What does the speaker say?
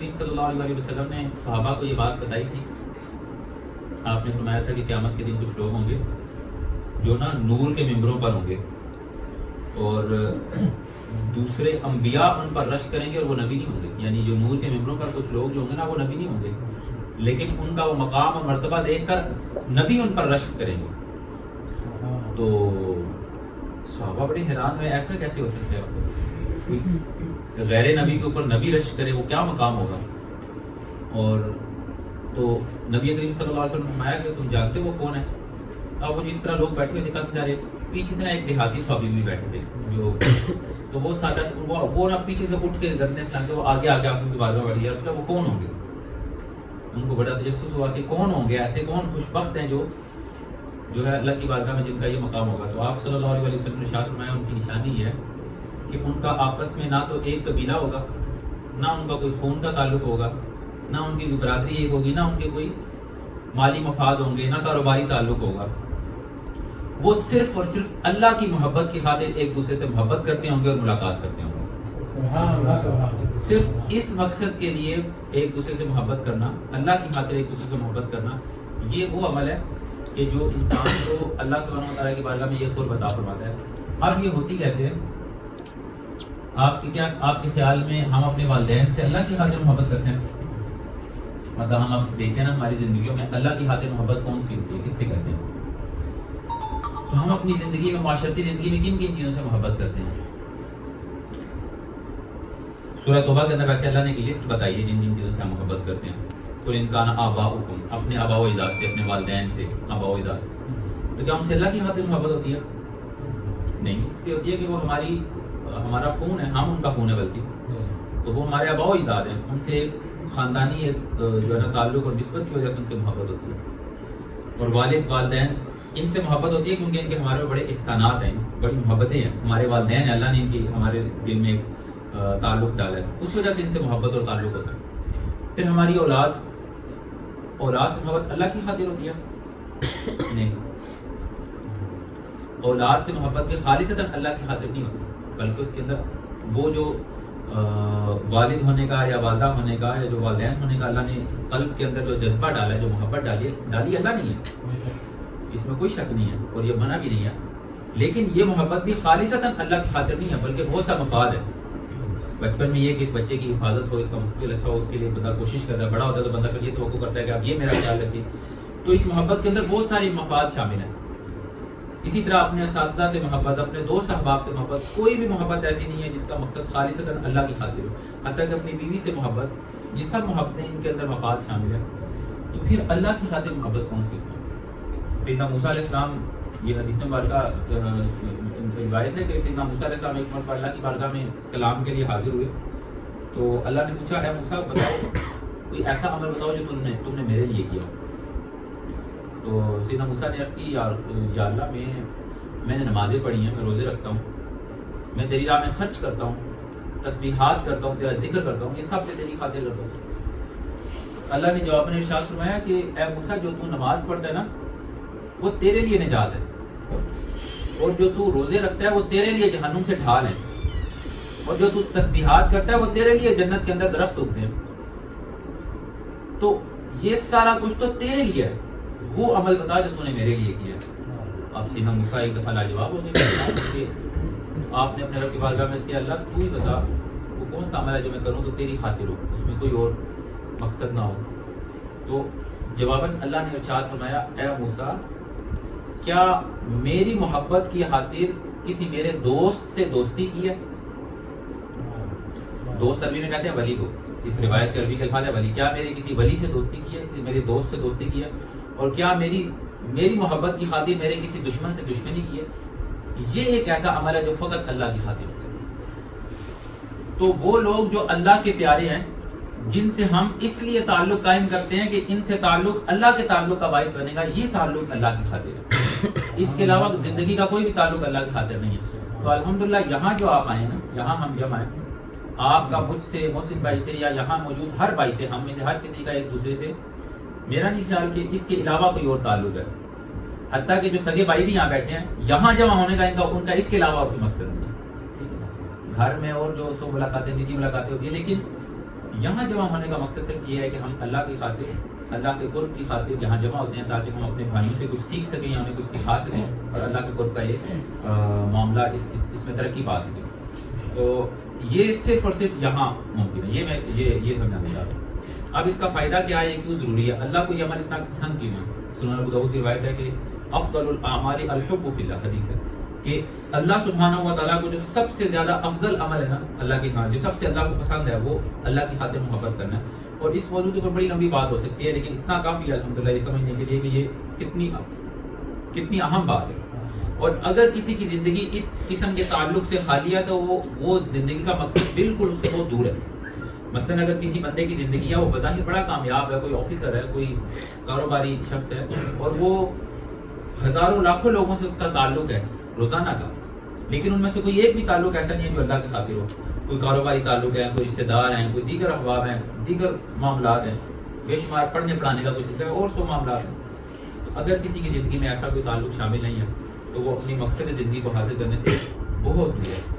صلی اللہ علیہ وسلم نے صحابہ کو یہ بات بتائی تھی. آپ نے فرمایا تھا کہ قیامت کے دن کچھ لوگ ہوں گے جو نا نور کے ممبروں پر ہوں گے اور دوسرے انبیاء ان پر رشک کریں گے اور وہ نبی نہیں ہوں گے. یعنی جو نور کے ممبروں پر کچھ لوگ جو ہوں گے نا وہ نبی نہیں ہوں گے, لیکن ان کا وہ مقام اور مرتبہ دیکھ کر نبی ان پر رشک کریں گے. تو صحابہ بڑے حیران ہوئے, ایسا کیسے ہو سکتا ہے؟ غیر نبی کے اوپر نبی رشک کرے, وہ کیا مقام ہوگا؟ اور تو نبی کریم صلی اللہ علیہ وسلم نے فرمایا کہ تم جانتے ہو وہ کون ہے؟ اب وہ جس طرح لوگ بیٹھے ہوئے تھے کافی سارے, پیچھے سے ایک دیہاتی صحابی بھی بیٹھے تھے جو تو وہ سادہ وہ نا پیچھے سے اٹھ کے گردنے پھیلتے وہ آگے آگے آپ کی بارگاہ بڑھ گیا. اس کا وہ کون ہوں گے؟ ان کو بڑا تجسس ہوا کہ کون ہوں گے, ایسے کون خوش بخت ہیں جو ہے اللہ کی بارگاہ میں جن کا یہ مقام ہوگا. تو آپ صلی اللہ علیہ وسلم نے ارشاد فرمایا ان کی نشانی یہ ہے کہ ان کا آپس میں نہ تو ایک قبیلہ ہوگا, نہ ان کا کوئی خون کا تعلق ہوگا, نہ ان کی برادری ایک ہوگی, نہ ان کے کوئی مالی مفاد ہوں گے, نہ کاروباری تعلق ہوگا. وہ صرف اور صرف اللہ کی محبت کی خاطر ایک دوسرے سے محبت کرتے ہوں گے اور ملاقات کرتے ہوں گے. سبحان اللہ, سبحان اللہ. صرف اس مقصد کے لیے ایک دوسرے سے محبت کرنا, اللہ کی خاطر ایک دوسرے سے محبت کرنا, یہ وہ عمل ہے کہ جو انسان کو اللہ سبحانہ و تعالیٰ کی بارگاہ میں یہ قرب عطا فرماتا ہے. اب یہ ہوتی کیسے ہے؟ آپ کے خیال میں ہم اپنے والدین سے اللہ کی خاطر محبت کرتے ہیں؟ مطلب ہم اب دیکھتے ہیں نا ہماری زندگیوں میں اللہ کی خاطر محبت کون سی ہوتی ہے, کس سے کرتے ہیں؟ تو ہم اپنی زندگی میں, معاشرتی زندگی میں کن کن چیزوں سے محبت کرتے ہیں؟ سورہ توبہ کے اندر ویسے اللہ نے ایک لسٹ بتائی ہے جن جن چیزوں سے ہم محبت کرتے ہیں. قل ان کان آباؤکم, اپنے آبا و اجداد سے, اپنے والدین سے, آبا و اجداد سے. تو کیا ہم سے اللہ کی خاطر محبت ہوتی ہے؟ نہیں, اس لیے ہوتی ہے کہ وہ ہمارا خون ہے, ہم ان کا خون ہے بلکہ, تو وہ ہمارے آبا و اجداد ہیں, ان سے ایک خاندانی ایک جو ہے نا تعلق اور نسبت کی وجہ سے ان سے محبت ہوتی ہے. اور والد والدین ان سے محبت ہوتی ہے کیونکہ ان کے ہمارے بڑے احسانات ہیں, بڑی محبتیں ہیں, ہمارے والدین ہیں, اللہ نے ان کی ہمارے دل میں ایک تعلق ڈالا ہے, اس وجہ سے ان سے محبت اور تعلق ہوتا ہے. پھر ہماری اولاد سے محبت اللہ کی خاطر ہوتی ہے؟ نہیں, اولاد سے محبت بھی خالصتاً اللہ کی خاطر نہیں ہوتی, بلکہ اس کے اندر وہ جو والد ہونے کا یا والدہ ہونے کا یا جو والدین ہونے کا اللہ نے قلب کے اندر جو جذبہ ڈالا ہے, جو محبت ڈالی اللہ نہیں ہے, اس میں کوئی شک نہیں ہے اور یہ منع بھی نہیں ہے. لیکن یہ محبت بھی خالصتاً اللہ کی خاطر نہیں ہے, بلکہ بہت سا مفاد ہے. بچپن میں یہ کہ اس بچے کی حفاظت ہو, اس کا مستقبل اچھا ہو, اس کے لیے بندہ کوشش کرتا ہے, بڑا ہوتا ہے تو بندہ پھر یہ توقع کرتا ہے کہ اب یہ میرا خیال رکھیے. تو اس محبت کے اندر بہت ساری مفاد شامل ہیں. اسی طرح اپنے اساتذہ سے محبت, اپنے دوست احباب سے محبت, کوئی بھی محبت ایسی نہیں ہے جس کا مقصد خالصتاً اللہ کی خاطر ہو. حتیٰ کہ اپنی بیوی سے محبت, یہ سب محبتیں ان کے اندر مفاد شامل ہیں. تو پھر اللہ کی خاطر محبت کون سی ہوتی ہے؟ سیدنا موسیٰ علیہ السلام, یہ حدیث مبارکہ روایت ہے کہ سیدنا موسیٰ علیہ السلام ایک مرتبہ اللہ کی بارگاہ میں کلام کے لیے حاضر ہوئے. تو اللہ نے پوچھا, اے موسیٰ بتاؤ کوئی ایسا عمل بتاؤ جو تم نے میرے لیے کیا. تو سیدنا موسیٰ نے عرض کی, یا اللہ میں نے نمازیں پڑھی ہیں, میں روزے رکھتا ہوں, میں تیری راہ میں خرچ کرتا ہوں, تسبیحات کرتا ہوں, تیرا ذکر کرتا ہوں, یہ سب میں تیری خاطر کرتا ہوں. اللہ نے جواب میں ارشاد فرمایا کہ اے موسیٰ جو تو نماز پڑھتا ہے نا وہ تیرے لیے نجات ہے, اور جو تو روزے رکھتا ہے وہ تیرے لیے جہنم سے ڈھال ہے, اور جو تو تسبیحات کرتا ہے وہ تیرے لیے جنت کے اندر درخت اگتے ہیں. تو یہ سارا کچھ تو تیرے لیے ہے, وہ عمل بتا جو تو نے میرے لیے کیا. اب سیدنا موسیٰ ایک دفعہ لاجواب ہو گئے, آپ نے اپنے رب کی بارگاہ میں کیا, اللہ تو ہی بتا وہ کون سا عمل ہے جو میں کروں تو تیری خاطر ہو, اس میں کوئی اور مقصد نہ ہو. تو جواباً اللہ نے ارشاد فرمایا, اے موسیٰ کیا میری محبت کی خاطر کسی میرے دوست سے دوستی کی ہے؟ دوست عربی میں کہتے ہیں ولی کو, اس روایت کے عربی کے الفاظ ہے ولی. کیا میرے کسی ولی سے دوستی کی ہے, میرے دوست سے دوستی کی ہے؟ اور کیا میری محبت کی خاطر میرے کسی دشمن سے دشمنی کی ہے؟ یہ ایک ایسا عمل ہے جو فقط اللہ کی خاطر ہوتا ہے. تو وہ لوگ جو اللہ کے پیارے ہیں, جن سے ہم اس لیے تعلق قائم کرتے ہیں کہ ان سے تعلق اللہ کے تعلق کا باعث بنے گا, یہ تعلق اللہ کی خاطر ہے. اس کے علاوہ زندگی کا کوئی بھی تعلق اللہ کی خاطر نہیں ہے. تو الحمدللہ یہاں جو آپ آئے نا, یہاں ہم جمع ہیں, آپ کا مجھ سے, محسن بھائی سے, یا یہاں موجود ہر بھائی سے, ہم میں سے ہر کسی کا ایک دوسرے سے, میرا نہیں خیال کہ اس کے علاوہ کوئی اور تعلق ہے. حتیٰ کہ جو سگے بھائی بھی یہاں بیٹھے ہیں, یہاں جمع ہونے کا ان کا اس کے علاوہ کوئی مقصد نہیں ہے. گھر میں اور جو سو ملاقاتیں, نجی ملاقاتیں ہوتی ہیں, لیکن یہاں جمع ہونے کا مقصد صرف یہ ہے کہ ہم اللہ کی خاطر، اللہ کے قرب کی خاطر یہاں جمع ہوتے ہیں تاکہ ہم اپنے بھائیوں سے کچھ سیکھ سکیں یا انہیں کچھ سکھا سکیں اور اللہ کے قرب کا یہ معاملہ اس میں ترقی پا سکیں. تو یہ صرف اور صرف یہاں ممکن ہے. یہ میں یہ سمجھانا چاہتا ہوں. اب اس کا فائدہ کیا ہے، یہ کیوں ضروری ہے، اللہ کو یہ عمل اتنا پسند کیوں ہے. سنن ابو داؤد کی روایت ہے کہ افضل الاعمال الحب فی اللہ، حدیث ہے کہ اللہ سبحانہ و تعالیٰ کو جو سب سے زیادہ افضل عمل ہے نا اللہ کے ہاں، جو سب سے اللہ کو پسند ہے وہ اللہ کی خاطر محبت کرنا ہے. اور اس موضوع کے اوپر بڑی لمبی بات ہو سکتی ہے، لیکن اتنا کافی ہے الحمدللہ یہ سمجھنے کے لیے کہ یہ کتنی اہم بات ہے. اور اگر کسی کی زندگی اس قسم کے تعلق سے خالی ہے تو وہ زندگی کا مقصد بالکل اس سے بہت دور ہے. مثلا اگر کسی بندے کی زندگی ہے، وہ بظاہر بڑا کامیاب ہے، کوئی آفیسر ہے، کوئی کاروباری شخص ہے، اور وہ ہزاروں لاکھوں لوگوں سے اس کا تعلق ہے روزانہ کا، لیکن ان میں سے کوئی ایک بھی تعلق ایسا نہیں ہے جو اللہ کی خاطر ہو. کوئی کاروباری تعلق ہے، کوئی رشتہ دار ہیں، کوئی دیگر احباب ہیں، دیگر معاملات ہیں، بے شمار پڑھنے پڑھانے کا کوئی سلسلہ ہے، اور سو معاملات ہیں. اگر کسی کی زندگی میں ایسا کوئی تعلق شامل نہیں ہے تو وہ اپنی مقصد زندگی کو حاصل کرنے سے بہت دور ہے.